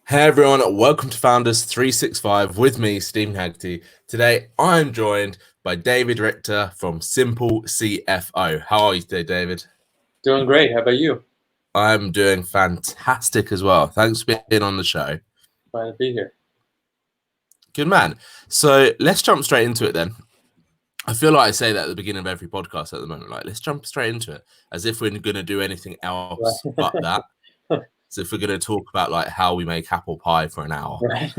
Hey everyone, welcome to Founders 365 with me, Stephen Haggerty. Today I'm joined by David Richter from Simple CFO. How are you today, David? Doing great. How about you? I'm doing fantastic as well. Thanks for being on the show. Glad to be here. Good man. So let's jump straight into it then. I feel like I say that at the beginning of every podcast at the moment, like let's jump straight into it, as if we're going to do anything else but Right. that. So if we're going to talk about like how we make apple pie for an hour, Right.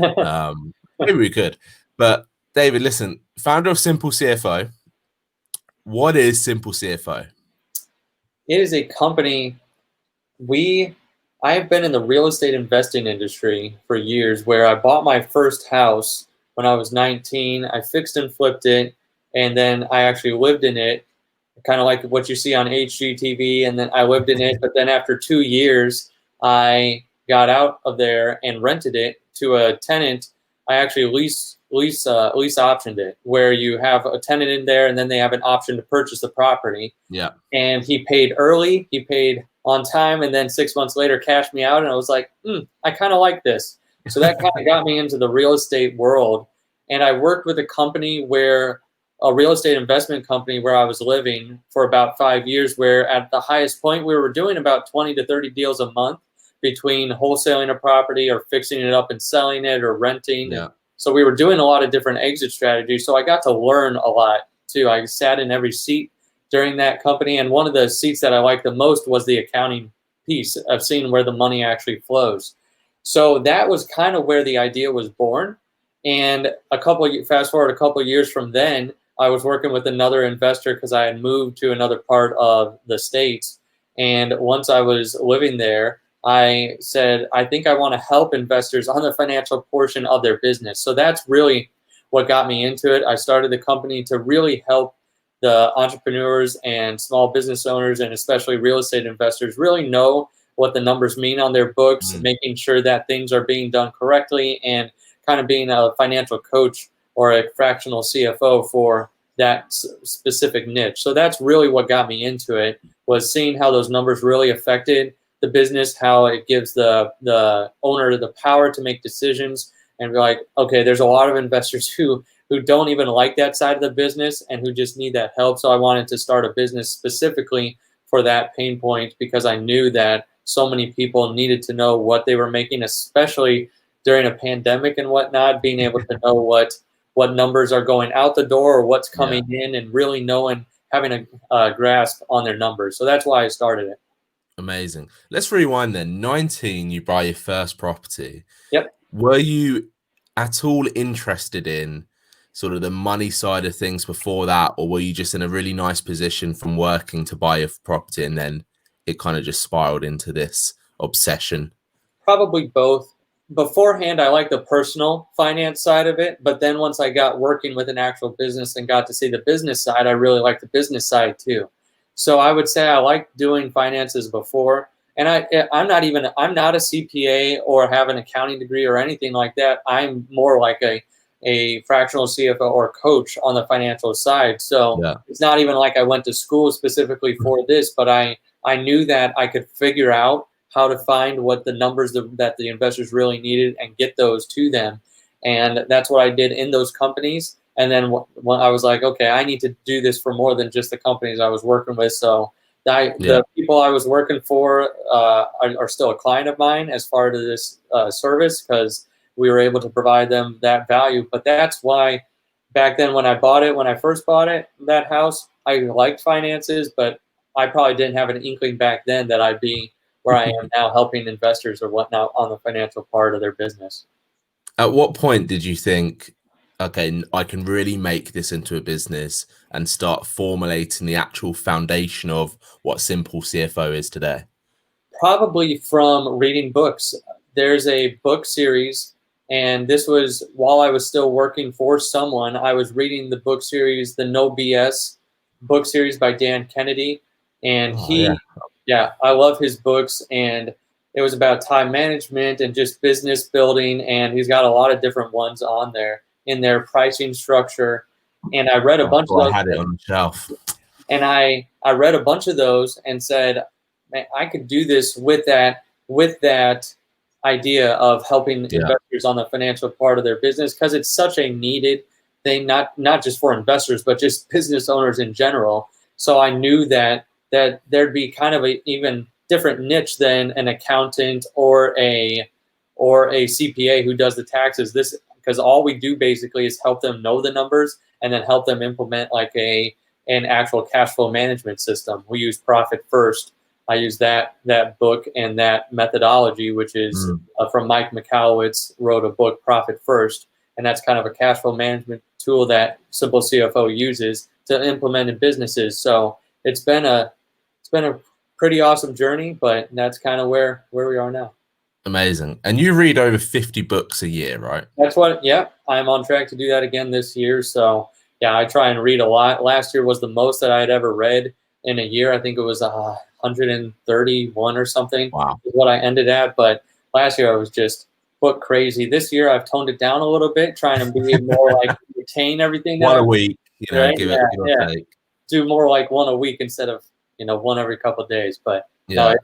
maybe we could. But David, listen, founder of Simple CFO. What is Simple CFO? It is a company. I have been in the real estate investing industry for years, where I bought my first house when I was 19. I fixed and flipped it, and then I actually lived in it, kind of like what you see on HGTV. And then I lived in it, but then after 2 years, I got out of there and rented it to a tenant. I actually lease optioned it, where you have a tenant in there, and then they have an option to purchase the property. Yeah. And he paid early, he paid on time, and then 6 months later cashed me out. And I was like, I kind of like this. So that kind of got me into the real estate world. And I worked with a real estate investment company where I was living for about 5 years, where at the highest point we were doing about 20 to 30 deals a month between wholesaling a property or fixing it up and selling it or renting. Yeah. And so we were doing a lot of different exit strategies. So I got to learn a lot too. I sat in every seat during that company. And one of the seats that I liked the most was the accounting piece of seeing where the money actually flows. So that was kind of where the idea was born. And fast forward a couple of years from then, I was working with another investor because I had moved to another part of the States. And once I was living there, I said, I think I want to help investors on the financial portion of their business. So that's really what got me into it. I started the company to really help the entrepreneurs and small business owners, and especially real estate investors, really know what the numbers mean on their books, making sure that things are being done correctly, and kind of being a financial coach or a fractional CFO for that specific niche. So that's really what got me into it, was seeing how those numbers really affected the business, how it gives the owner the power to make decisions, and be like, okay, there's a lot of investors who don't even like that side of the business and who just need that help. So I wanted to start a business specifically for that pain point, because I knew that so many people needed to know what they were making, especially during a pandemic and whatnot, being able to know what numbers are going out the door or what's coming in, and really having a grasp on their numbers. So that's why I started it. Amazing. Let's rewind then. 19, you buy your first property. Yep. Were you at all interested in sort of the money side of things before that, or were you just in a really nice position from working to buy a property and then it kind of just spiraled into this obsession? Probably both. Beforehand, I like the personal finance side of it, but then once I got working with an actual business and got to see the business side, I really like the business side too. So I would say I liked doing finances before, and I'm not a CPA or have an accounting degree or anything like that. I'm more like a fractional CFO or coach on the financial side. So Yeah. it's not even like I went to school specifically for this, but I knew that I could figure out how to find what the numbers that the investors really needed and get those to them. And that's what I did in those companies. And then when I was like, okay, I need to do this for more than just the companies I was working with. So the people I was working for are still a client of mine as far as this service, because we were able to provide them that value. But that's why back then when I first bought it, that house, I liked finances, but I probably didn't have an inkling back then that I'd be where I am now, helping investors or whatnot on the financial part of their business. At what point did you think, okay, I can really make this into a business and start formulating the actual foundation of what Simple CFO is today? Probably from reading books. There's a book series, and this was while I was still working for someone. I was reading the book series, the No BS book series by Dan Kennedy, and I love his books, and it was about time management and just business building, and he's got a lot of different ones on there in their pricing structure. And I read a bunch of those. I had it on the shelf. And I read a bunch of those and said, man, I could do this with that idea of helping Yeah. investors on the financial part of their business, because it's such a needed thing, not just for investors, but just business owners in general. So I knew that there'd be kind of a even different niche than an accountant or a CPA who does the taxes. This, because all we do basically is help them know the numbers and then help them implement like an actual cash flow management system. We use Profit First. I use that book and that methodology, which is from Mike Michalowicz, wrote a book, Profit First, and that's kind of a cash flow management tool that Simple CFO uses to implement in businesses. So it's been a pretty awesome journey, but that's kind of where we are now. Amazing. And you read over 50 books a year, right? That's what, yeah, I'm on track to do that again this year. So yeah, I try and read a lot. Last year was the most that I had ever read in a year. I think it was 131 or something. Wow. Is what I ended at. But last year I was just book crazy. This year I've toned it down a little bit, trying to be more like retain everything. One a week, you know, right? give it a take. Do more like one a week instead of, one every couple of days. But yeah,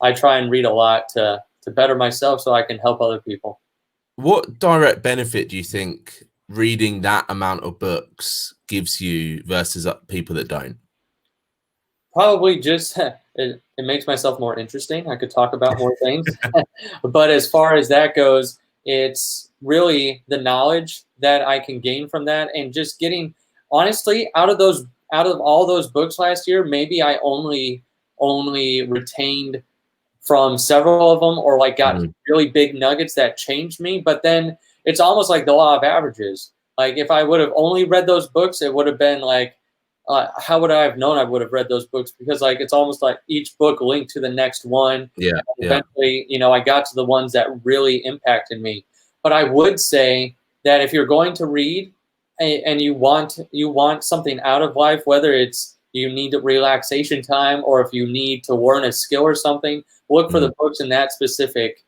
I try and read a lot to better myself so I can help other people. What direct benefit do you think reading that amount of books gives you versus people that don't? Probably just it makes myself more interesting. I could talk about more things. But as far as that goes, it's really the knowledge that I can gain from that, and just getting, honestly, out of all those books last year, maybe I only retained from several of them, or like got really big nuggets that changed me. But then it's almost like the law of averages. Like if I would have only read those books, it would have been like, how would I have known I would have read those books? Because like it's almost like each book linked to the next one. Yeah. And eventually, I got to the ones that really impacted me. But I would say that if you're going to read and you want something out of life, whether it's you need relaxation time or if you need to learn a skill or something, look for the books in that specific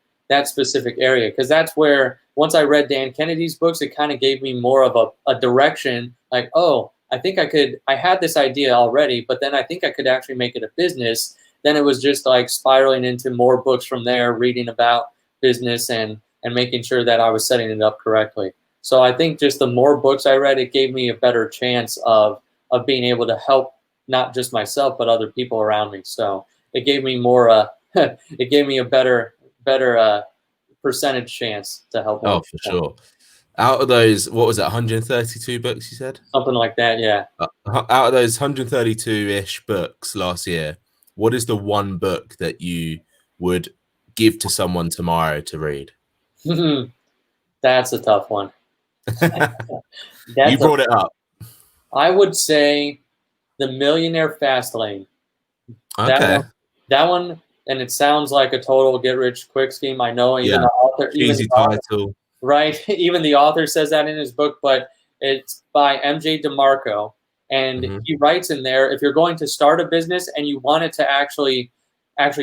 area, because that's where, once I read Dan Kennedy's books, it kind of gave me more of a direction, like, oh, I think I had this idea already, but then I think I could actually make it a business. Then it was just like spiraling into more books from there, reading about business and making sure that I was setting it up correctly. So I think just the more books I read, it gave me a better chance of being able to help not just myself, but other people around me. So it gave me more, it gave me a better percentage chance to help. Oh, for sure. Out of those, what was it, 132 books you said? Something like that, yeah. Out of those 132-ish books last year, what is the one book that you would give to someone tomorrow to read? That's a tough one. You brought it up. I would say The Millionaire Fast Lane. Okay. That one, and it sounds like a total get-rich-quick scheme. I know, even the author, easy title. Right? Even the author says that in his book, but it's by MJ DeMarco. And he writes in there, if you're going to start a business and you want it to actually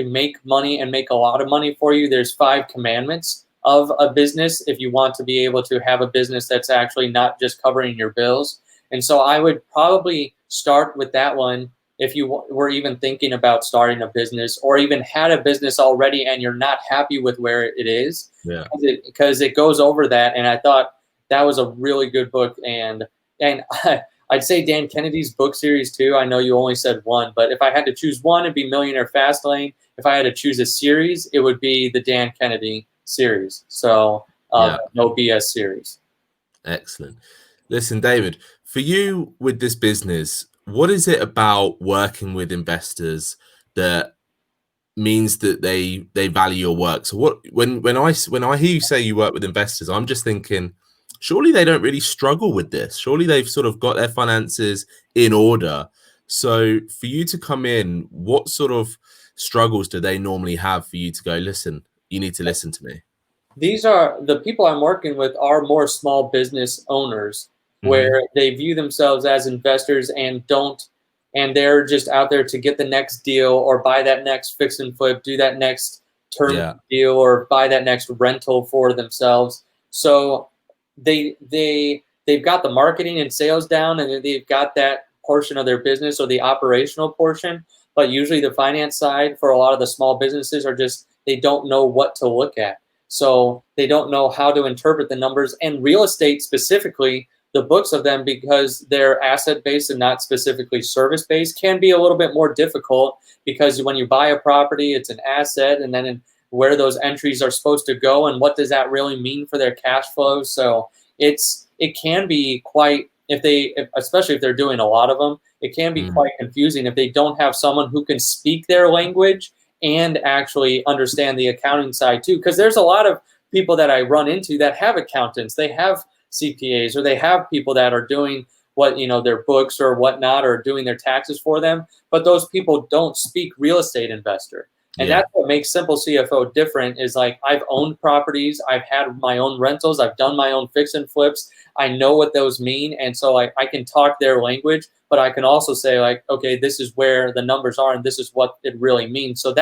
make money and make a lot of money for you, there's 5 commandments of a business if you want to be able to have a business that's actually not just covering your bills. And so I would probably start with that one if you were even thinking about starting a business or even had a business already and you're not happy with where it is. Yeah. Because it goes over that. And I thought that was a really good book. And I'd say Dan Kennedy's book series too. I know you only said one, but if I had to choose one, it'd be Millionaire Fastlane. If I had to choose a series, it would be the Dan Kennedy series. So No BS series. Excellent. Listen, David, for you with this business, what is it about working with investors that means that they value your work? So what when I hear you say you work with investors, I'm just thinking, surely they don't really struggle with this. Surely they've sort of got their finances in order. So for you to come in, what sort of struggles do they normally have for you to go, listen, you need to listen to me? These are the people I'm working with are more small business owners where they view themselves as investors and they're just out there to get the next deal or buy that next fix and flip, do that next turn deal or buy that next rental for themselves. So they've got the marketing and sales down and they've got that portion of their business or the operational portion, but usually the finance side for a lot of the small businesses are just, they don't know what to look at. So they don't know how to interpret the numbers, and real estate specifically, the books of them, because they're asset based and not specifically service based, can be a little bit more difficult, because when you buy a property, it's an asset, and then where those entries are supposed to go and what does that really mean for their cash flow. So it can be quite, especially if they're doing a lot of them, it can be quite confusing if they don't have someone who can speak their language and actually understand the accounting side too. Because there's a lot of people that I run into that have accountants, they have CPAs, or they have people that are doing their books or whatnot, or doing their taxes for them, but those people don't speak real estate investor. And that's what makes Simple CFO different, is like, I've owned properties, I've had my own rentals, I've done my own fix and flips, I know what those mean, and so I can talk their language, but I can also say, like, okay, this is where the numbers are and this is what it really means. So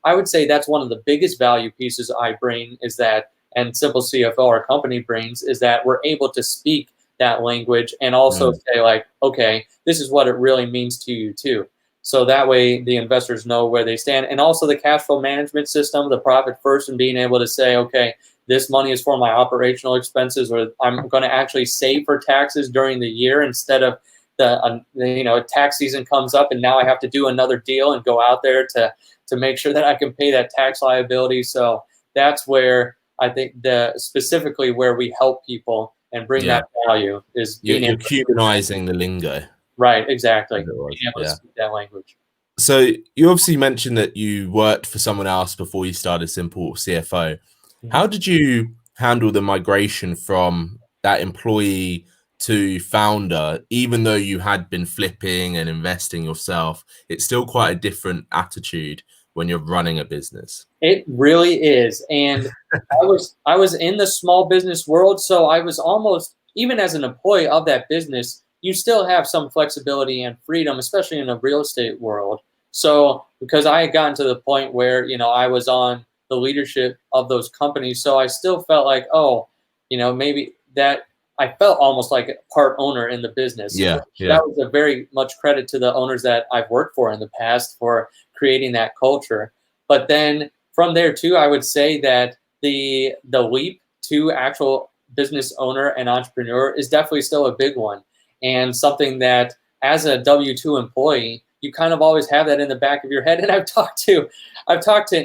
I would say that's one of the biggest value pieces I bring, is that, and Simple CFO, our company, brings, is that we're able to speak that language and also say, like, okay, this is what it really means to you too. So that way the investors know where they stand. And also the cash flow management system, the profit first, and being able to say, okay, this money is for my operational expenses, or I'm going to actually save for taxes during the year, instead of tax season comes up and now I have to do another deal and go out there to make sure that I can pay that tax liability. So that's where I think specifically where we help people and bring that value is being you're humanizing the lingo. Right, exactly. Being able to speak that language. So you obviously mentioned that you worked for someone else before you started Simple CFO. How did you handle the migration from that employee to founder? Even though you had been flipping and investing yourself, it's still quite a different attitude when you're running a business. It really is. And I was in the small business world, so I was almost, even as an employee of that business, you still have some flexibility and freedom, especially in the real estate world. So because I had gotten to the point where, I was on the leadership of those companies, so I still felt like, maybe that I felt almost like a part owner in the business. That was a very much credit to the owners that I've worked for in the past for creating that culture. But then from there too, I would say that the leap to actual business owner and entrepreneur is definitely still a big one, and something that as a W-2 employee, you kind of always have that in the back of your head. And I've talked to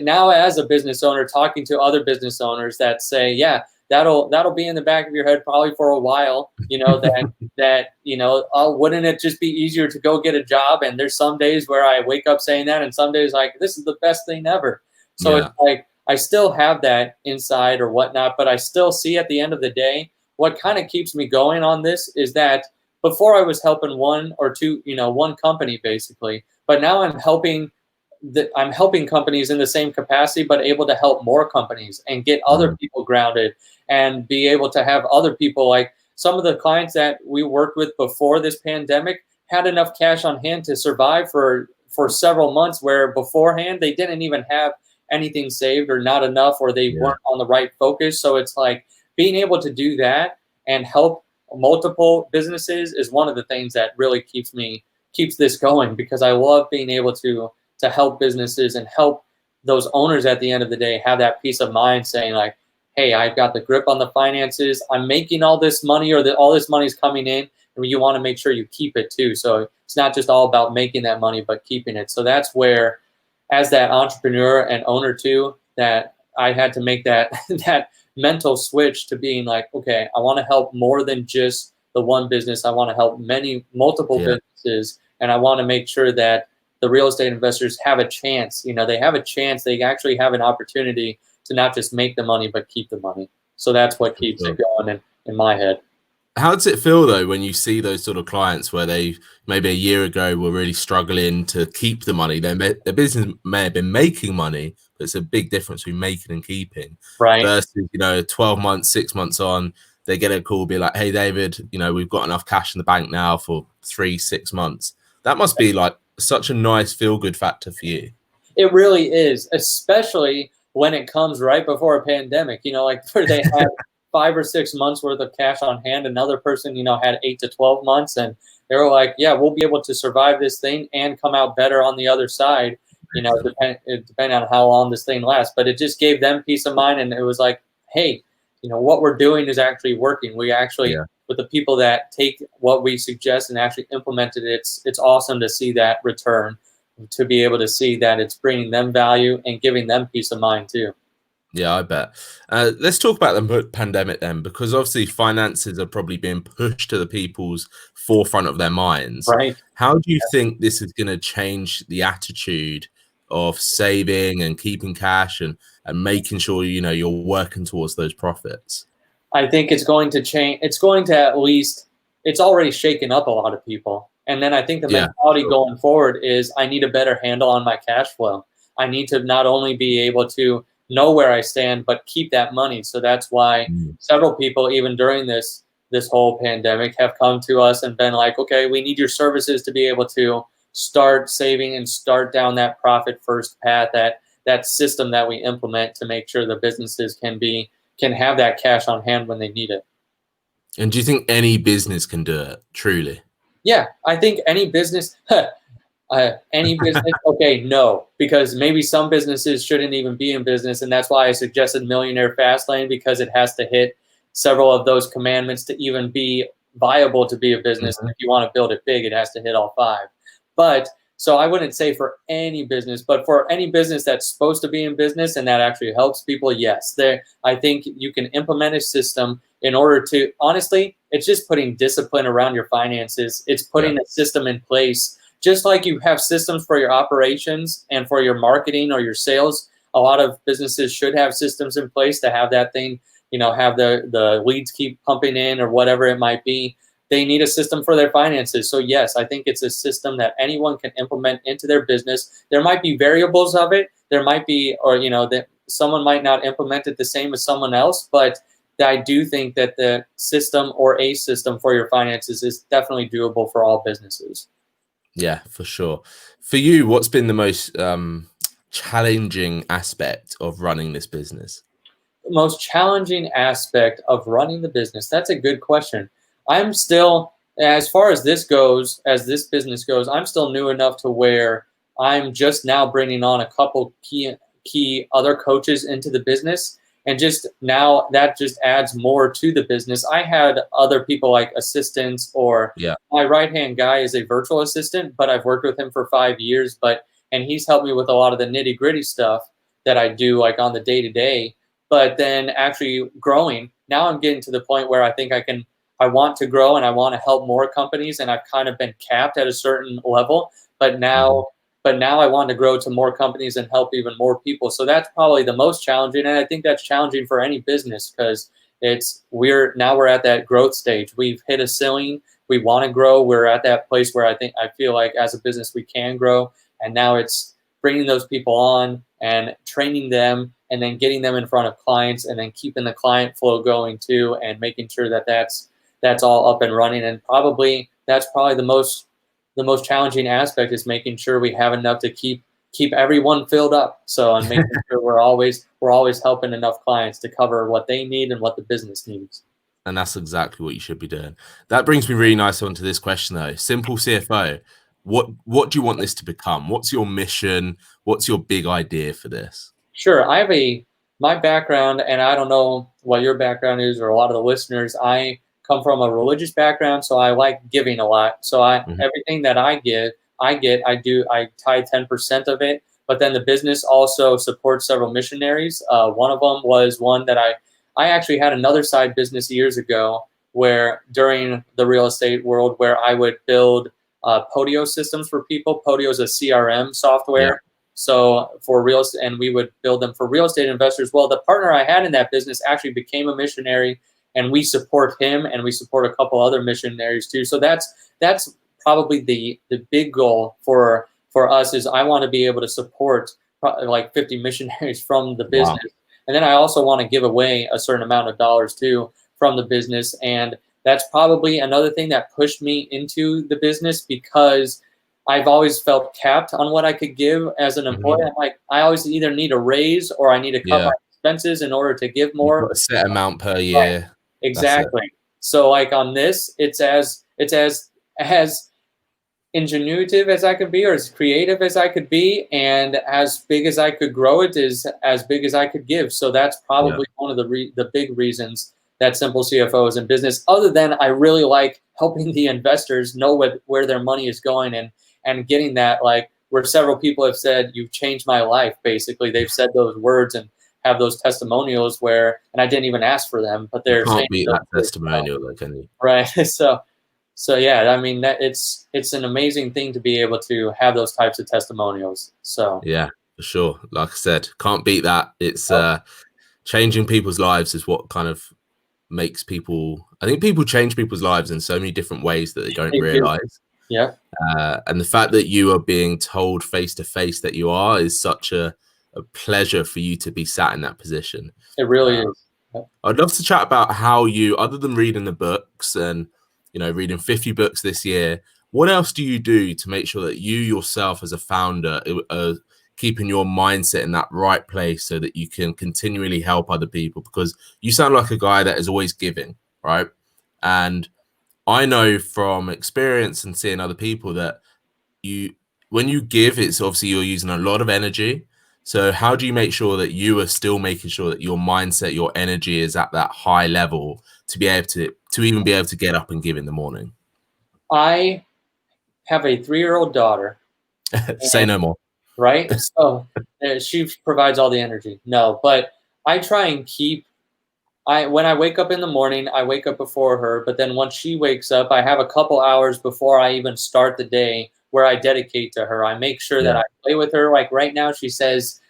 now as a business owner, talking to other business owners that say, yeah, that'll be in the back of your head probably for a while, wouldn't it just be easier to go get a job? And there's some days where I wake up saying that, and some days like, this is the best thing ever. So it's like, I still have that inside or whatnot, but I still see at the end of the day, what kind of keeps me going on this is that before I was helping one or two, one company basically, but now I'm helping companies in the same capacity, but able to help more companies and get other people grounded and be able to have other people, like some of the clients that we worked with before this pandemic had enough cash on hand to survive for several months, where beforehand they didn't even have anything saved or not enough, or they weren't on the right focus. So it's like being able to do that and help multiple businesses is one of the things that really keeps this going, because I love being able to help businesses and help those owners at the end of the day have that peace of mind, saying like, hey, I've got the grip on the finances, I'm making all this money, or all this money is coming in, and you want to make sure you keep it too. So it's not just all about making that money, but keeping it. So that's where, as that entrepreneur and owner too, that I had to make that that mental switch to being like, okay, I want to help more than just the one business. I want to help multiple businesses, and I want to make sure that the real estate investors have a chance. They have a chance. They actually have an opportunity to not just make the money, but keep the money. So that's what keeps it going in my head. How does it feel though when you see those sort of clients where they maybe a year ago were really struggling to keep the money? Their business may have been making money, but it's a big difference between making and keeping. Right. Versus 12 months, 6 months on, they get a call, be like, "Hey David, we've got enough cash in the bank now for 3-6 months." That must be like such a nice feel good factor for you. It really is, especially when it comes right before a pandemic. Like where they had 5 or 6 months worth of cash on hand. Another person, had 8 to 12 months, and they were like, yeah, we'll be able to survive this thing and come out better on the other side. depending on how long this thing lasts. But it just gave them peace of mind, and it was like, hey, what we're doing is actually working. We actually, with the people that take what we suggest and actually implement it, it's awesome to see that return, to be able to see that it's bringing them value and giving them peace of mind too. Yeah, I bet. Let's talk about the pandemic then, because obviously finances are probably being pushed to the people's forefront of their minds. Right. How do you think this is going to change the attitude of saving and keeping cash and making sure, you're working towards those profits? I think it's going to change. It's going to, at least, it's already shaken up a lot of people. And then I think the mentality going forward is, I need a better handle on my cash flow. I need to not only be able to know where I stand, but keep that money. So that's why several people, even during this whole pandemic, have come to us and been like, okay, we need your services to be able to start saving and start down that profit first path, that system that we implement to make sure the businesses can have that cash on hand when they need it. And do you think any business can do it, truly? Yeah, I think any business, any business, okay, no, because maybe some businesses shouldn't even be in business, and that's why I suggested Millionaire Fastlane, because it has to hit several of those commandments to even be viable to be a business. And if you want to build it big, it has to hit all 5. But so I wouldn't say for any business, but for any business that's supposed to be in business and that actually helps people, yes. I think you can implement a system in order to, honestly, it's just putting discipline around your finances. It's putting a system in place. Just like you have systems for your operations and for your marketing or your sales, a lot of businesses should have systems in place to have that thing, have the leads keep pumping in or whatever it might be. They need a system for their finances. So yes, I think it's a system that anyone can implement into their business. There might be variables of it. There might be, or that someone might not implement it the same as someone else, but I do think that the system or a system for your finances is definitely doable for all businesses. Yeah, for sure. For you, what's been the most challenging aspect of running this business? The most challenging aspect of running the business? That's a good question. I'm still, as far as this business goes, I'm still new enough to where I'm just now bringing on a couple key other coaches into the business. And just now that just adds more to the business. I had other people like assistants, or my right-hand guy is a virtual assistant, but I've worked with him for 5 years, and he's helped me with a lot of the nitty-gritty stuff that I do like on the day-to-day. But then actually growing, now I'm getting to the point where I think I want to grow and I want to help more companies, and I've kind of been capped at a certain level, but now I want to grow to more companies and help even more people. So that's probably the most challenging, and I think that's challenging for any business, because we're at that growth stage. We've hit a ceiling. We want to grow. We're at that place where I feel like as a business we can grow, and now it's bringing those people on and training them, and then getting them in front of clients, and then keeping the client flow going too, and making sure that that's all up and running. And that's probably the most challenging aspect, is making sure we have enough to keep everyone filled up. So, and making sure we're always helping enough clients to cover what they need and what the business needs. And that's exactly what you should be doing. That brings me really nice onto this question though. Simple CFO, what do you want this to become? What's your mission? What's your big idea for this? Sure. My background, and I don't know what your background is or a lot of the listeners, I come from a religious background, so I like giving a lot. So everything that I tithe 10% of it, but then the business also supports several missionaries. One of them was one that I actually had another side business years ago, where during the real estate world, where I would build Podio systems for people. Podio is a CRM software. Yeah. So for real estate, and we would build them for real estate investors. Well, the partner I had in that business actually became a missionary, and we support him, and we support a couple other missionaries too. So that's probably the big goal for us, is I want to be able to support like 50 missionaries from the business. Wow. And then I also want to give away a certain amount of dollars too from the business. And that's probably another thing that pushed me into the business, because I've always felt capped on what I could give as an employee. I'm like, I always either need a raise or I need to cut my expenses in order to give more. You've got a set amount per year. Right. Exactly. So like on this, it's as ingenuitive as I could be, or as creative as I could be, and as big as I could grow it is as big as I could give. So that's probably one of the big reasons that Simple CFO is in business. Other than I really like helping the investors know where their money is going, and getting that, like, where several people have said, "You've changed my life." Basically, they've said those words and have those testimonials where, and I didn't even ask for them, but You they're saying can't beat those that words, testimonial, though, can you? right? So yeah, I mean, that it's an amazing thing to be able to have those types of testimonials. So Yeah, for sure. Like I said, can't beat that. It's oh, changing people's lives is what kind of makes people. I think people change people's lives in so many different ways that they don't they do. realize. Yeah, And the fact that you are being told face to face that you are is such a pleasure for you to be sat in that position. it really Uh, is. Yeah. I'd love to chat about how you, other than reading the books and, you know, reading 50 books this year, what else do you do to make sure that you yourself as a founder are keeping your mindset in that right place so that you can continually help other people? Because you sound like a guy that is always giving, right? And I know from experience and seeing other people that when you give, it's obviously you're using a lot of energy. So how do you make sure that you are still making sure that your mindset, your energy is at that high level to be able to even be able to get up and give in the morning? I have a 3-year-old daughter, Say and no more. right, so she provides all the energy. No, but I try and keep. When I wake up in the morning, I wake up before her, but then once she wakes up, I have a couple hours before I even start the day where I dedicate to her. I make sure that Yeah. I play with her. Like right now, she says,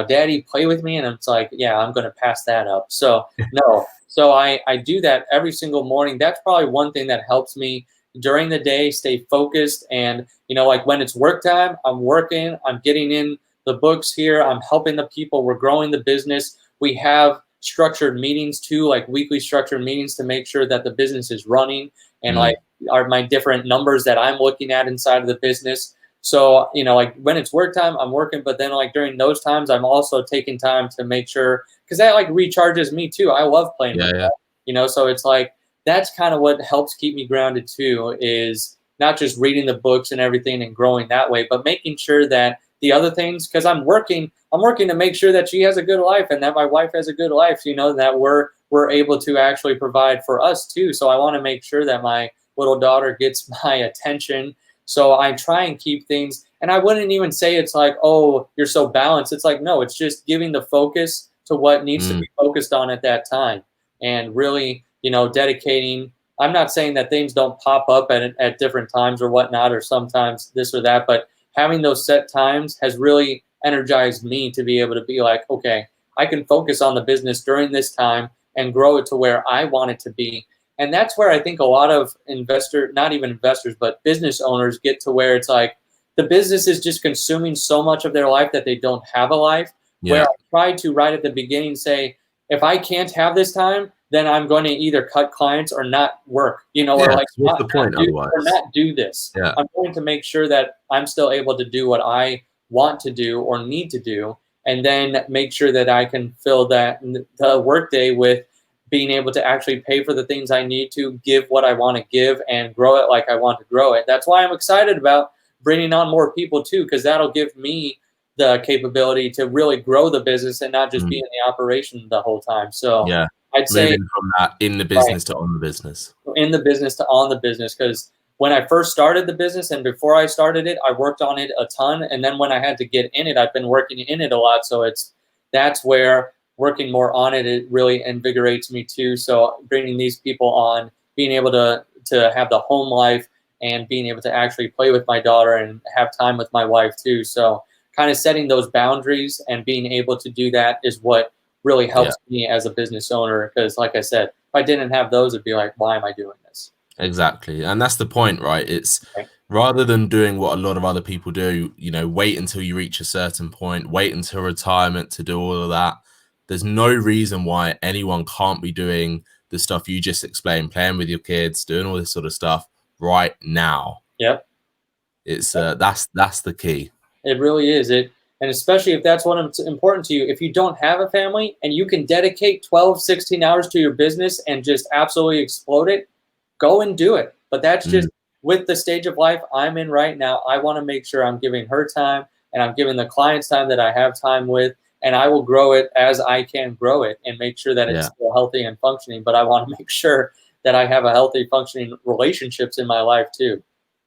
"Daddy, play with me," and it's like, yeah, I'm going to pass that up. So no, so I do that every single morning. That's probably one thing that helps me during the day stay focused. And like when it's work time, I'm working, I'm getting in the books here, I'm helping the people, we're growing the business. We have structured meetings too, like weekly structured meetings to make sure that the business is running, and like are my different numbers that I'm looking at inside of the business. So, like when it's work time, I'm working, but then like during those times, I'm also taking time to make sure, because that like recharges me too. I love playing with Yeah. that, so it's like that's kind of what helps keep me grounded too, is not just reading the books and everything and growing that way, but making sure that the other things, because I'm working to make sure that she has a good life and that my wife has a good life, that we're able to actually provide for us too. So I want to make sure that my little daughter gets my attention. So I try and keep things, and I wouldn't even say it's like, oh, you're so balanced. It's like, no, it's just giving the focus to what needs to be focused on at that time, and really, dedicating. I'm not saying that things don't pop up at different times or whatnot, or sometimes this or that, but having those set times has really energized me to be able to be like, okay, I can focus on the business during this time and grow it to where I want it to be. And that's where I think a lot of not even investors, but business owners get to where it's like the business is just consuming so much of their life that they don't have a life. Where Yeah. I tried to right at the beginning say, if I can't have this time, then I'm going to either cut clients or not work, or Yeah. like What's the point otherwise? not do this. Yeah. I'm going to make sure that I'm still able to do what I want to do or need to do, and then make sure that I can fill the workday with being able to actually pay for the things I need to, give what I want to give, and grow it like I want to grow it. That's why I'm excited about bringing on more people too, because that'll give me the capability to really grow the business and not just be in the operation the whole time. So Yeah. I'd say Moving from that in the right, business to on the business. in the business to on the business, because when I first started the business and before I started it, I worked on it a ton. And then when I had to get in it, I've been working in it a lot. So that's where working more on it, it really invigorates me too. So bringing these people on, being able to have the home life and being able to actually play with my daughter and have time with my wife too. So kind of setting those boundaries and being able to do that is what really helps me as a business owner. Because like I said, if I didn't have those, it'd be like, why am I doing this? Exactly. And that's the point, right? It's Okay. rather than doing what a lot of other people do, wait until you reach a certain point, wait until retirement to do all of that. There's no reason why anyone can't be doing the stuff you just explained, playing with your kids, doing all this sort of stuff right now. Yep. It's that's the key. It really is. And especially if that's what's important to you, if you don't have a family and you can dedicate 12, 16 hours to your business and just absolutely explode it, go and do it. But that's just with the stage of life I'm in right now, I want to make sure I'm giving her time and I'm giving the clients time that I have time with, and I will grow it as I can grow it and make sure that it's Yeah. still healthy and functioning. But I want to make sure that I have a healthy functioning relationships in my life too.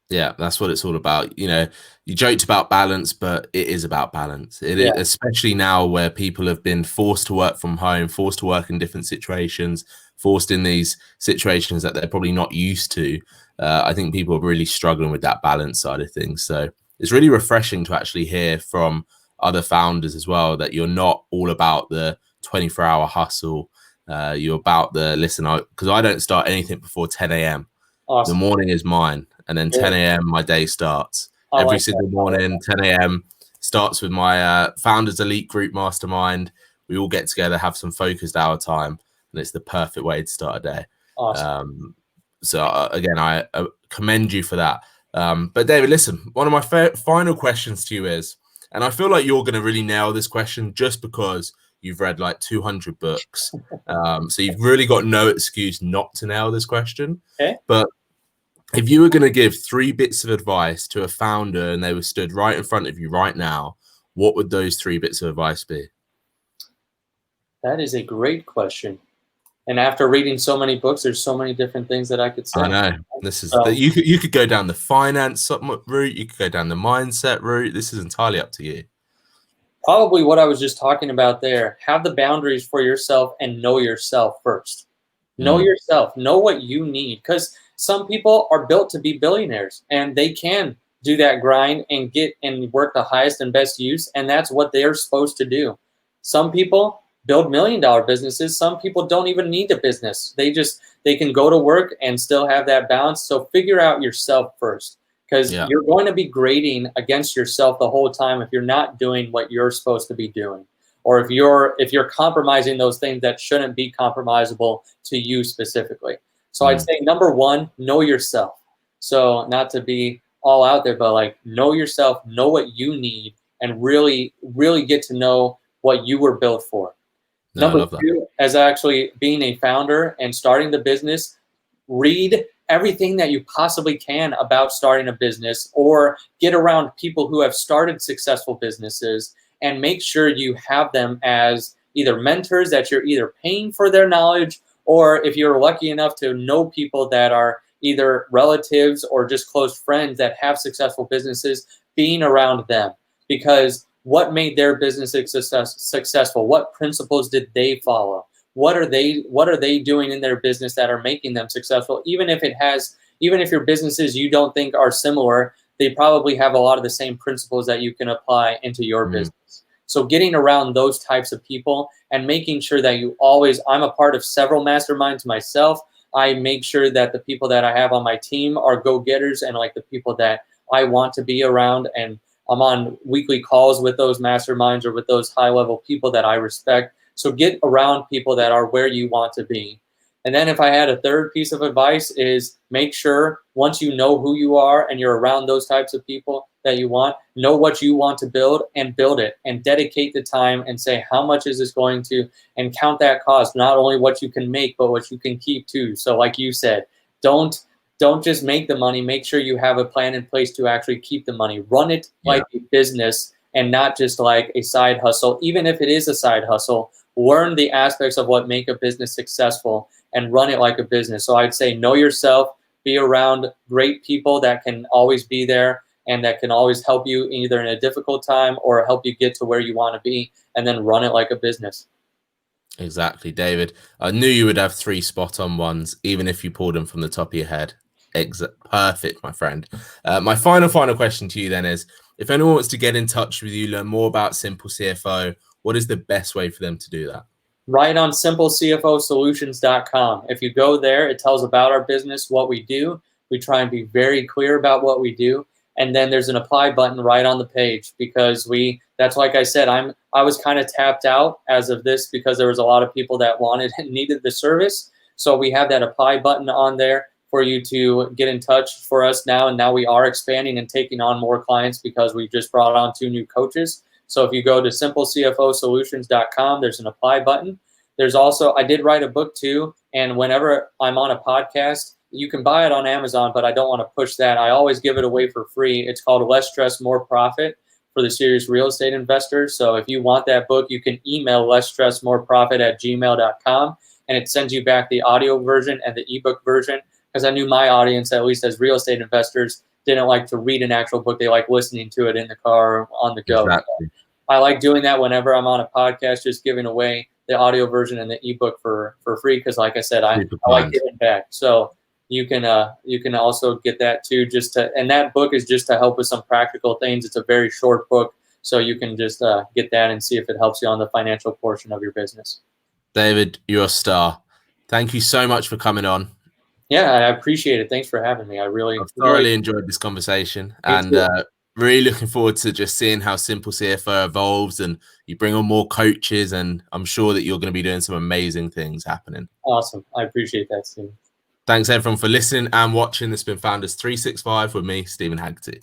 Yeah, that's what it's all about. You joked about balance, but it is about balance. It is, Yeah, especially now where people have been forced to work from home, forced to work in different situations, forced in these situations that they're probably not used to. I think people are really struggling with that balance side of things. So it's really refreshing to actually hear from other founders as well that you're not all about the 24-hour hustle. You're about listen, because I don't start anything before 10 a.m. The awesome. morning is mine, and then Good. 10 a.m. my day starts. I Every like that. single I like morning, 10 a.m. starts with my Founders Elite Group Mastermind. We all get together, have some focused hour time, and it's the perfect way to start a day. awesome. Again, I commend you for that. But David, listen, one of my final questions to you is, and I feel like you're going to really nail this question just because you've read like 200 books. So you've really got no excuse not to nail this question. Okay. But if you were going to give 3 bits of advice to a founder and they were stood right in front of you right now, what would those 3 bits of advice be? That is a great question. And after reading so many books, there's so many different things that I could say. I know this is that So you could go down the finance route, you could go down the mindset route. This is entirely up to you. probably what I was just talking about there, have the boundaries for yourself and know yourself first. Know yourself, know what you need, because some people are built to be billionaires and they can do that grind and get and work the highest and best use, and that's what they're supposed to do. Some people build $1 million businesses. Some people don't even need a business. They can go to work and still have that balance. So figure out yourself first, because Yeah. you're going to be grading against yourself the whole time if you're not doing what you're supposed to be doing, or if you're compromising those things that shouldn't be compromisable to you specifically. So I'd say number 1, know yourself. So not to be all out there, but like know yourself, know what you need, and really, really get to know what you were built for. No, I Number love that. 2, as actually being a founder and starting the business, read everything that you possibly can about starting a business, or get around people who have started successful businesses, and make sure you have them as either mentors that you're either paying for their knowledge, or if you're lucky enough to know people that are either relatives or just close friends that have successful businesses, being around them. Because what made their business successful? What principles did they follow? What are they doing in their business that are making them successful? Even if your businesses you don't think are similar, they probably have a lot of the same principles that you can apply into your business. So getting around those types of people and making sure that I'm a part of several masterminds myself. I make sure that the people that I have on my team are go-getters and like the people that I want to be around, and I'm on weekly calls with those masterminds or with those high-level people that I respect. So get around people that are where you want to be. And then if I had a third piece of advice is make sure once you know who you are and you're around those types of people that you want, know what you want to build and build it, and dedicate the time and say, how much is this going to, and count that cost, not only what you can make, but what you can keep too. So like you said, don't just make the money, make sure you have a plan in place to actually keep the money. Run it like a business and not just like a side hustle. Even if it is a side hustle, learn the aspects of what make a business successful and run it like a business. So I'd say know yourself, be around great people that can always be there and that can always help you either in a difficult time or help you get to where you want to be, and then run it like a business. Exactly, David. I knew you would have 3 spot-on ones, even if you pulled them from the top of your head. Perfect, my friend. My final question to you then is, if anyone wants to get in touch with you, learn more about Simple CFO, what is the best way for them to do that? Right on simplecfosolutions.com. If you go there, it tells about our business, what we do. We try and be very clear about what we do. And then there's an apply button right on the page, because that's like I said, I was kind of tapped out as of this because there was a lot of people that wanted and needed the service. So we have that apply button on there for you to get in touch for us now. And now we are expanding and taking on more clients because we just brought on 2 new coaches. So if you go to simplecfosolutions.com, there's an apply button. There's also, I did write a book too, and whenever I'm on a podcast, you can buy it on Amazon, but I don't want to push that. I always give it away for free. It's called Less Stress, More Profit for the serious real estate investors. So if you want that book, you can email lessstressmoreprophet@gmail.com, and it sends you back the audio version and the ebook version, because I knew my audience, at least as real estate investors, didn't like to read an actual book. They like listening to it in the car or on the go. Exactly. So I like doing that whenever I'm on a podcast, just giving away the audio version and the ebook for free, because like I said, I like giving back. So you can also get that too, and that book is just to help with some practical things. It's a very short book, so you can just get that and see if it helps you on the financial portion of your business. David, you're a star. Thank you so much for coming on. Yeah, I appreciate it. Thanks for having me. I've thoroughly enjoyed this conversation, and really looking forward to just seeing how Simple CFO evolves, and you bring on more coaches, and I'm sure that you're going to be doing some amazing things happening. Awesome. I appreciate that, Steve. Thanks everyone for listening and watching. This has been Founders 365 with me, Stephen Haggerty.